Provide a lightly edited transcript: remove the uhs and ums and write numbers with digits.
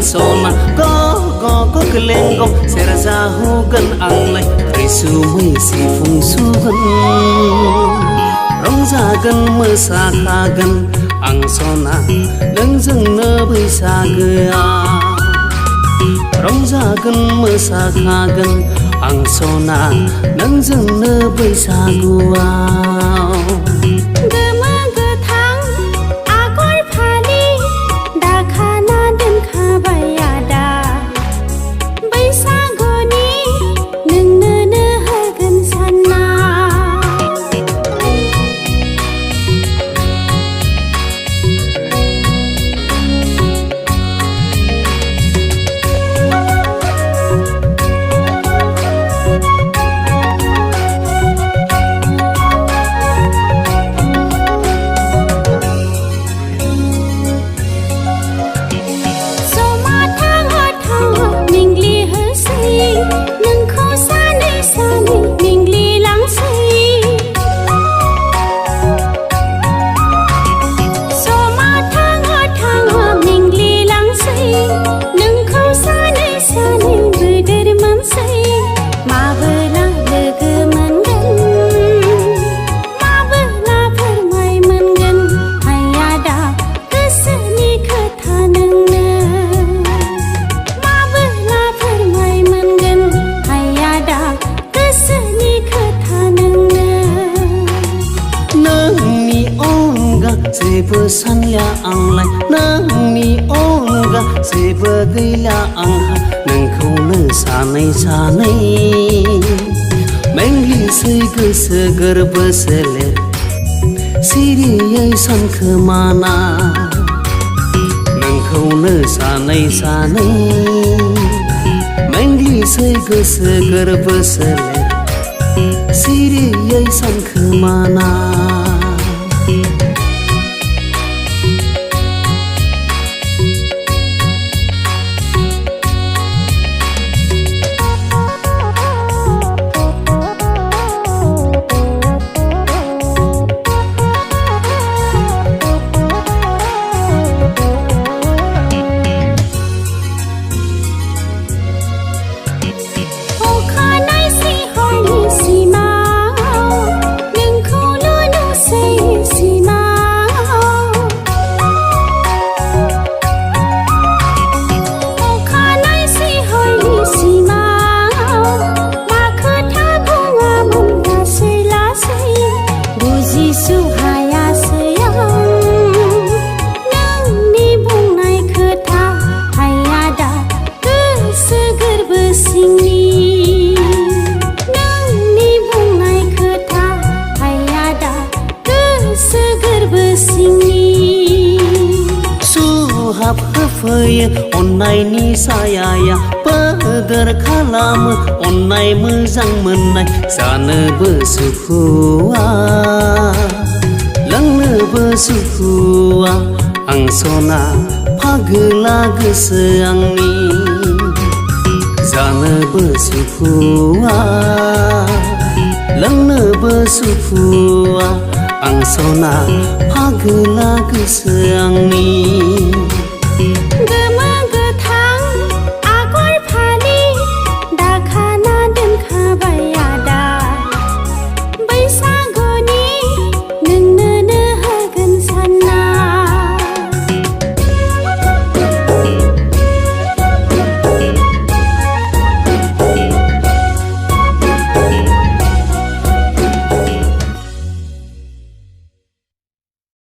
sona go keleng go serza hugan anglai risu mai si fung sugan rongjagan mosaखागोन आं सना नोंजोंनो बैसागोआ रंजागोन मोसाखागोन आं सना नोंजोंनो बैसागुआ जेबो सानलिया आंलाय नोंनि अनगा जेबो गैला आंहा नोंखौनो सानै सानै मेंग्लिसै गोसो गोरबो सोलेर सिरियै सानखोमाना नोंखौनो सानै सानै मेंग्लिसै गोसो गोरबो सोलेर सिरियै सानखोमाना फैयो अन्नायनि सायाया बोदोर खालामो अन्नाय मोजां मोननाय जानोबो सुखुआ लोंनोबो सुखुआ आं सना फागोला गोसो आंनि जानोबो सुखुआ लोंनोबो सुखुआ आं सना फागोला गोसो आंनि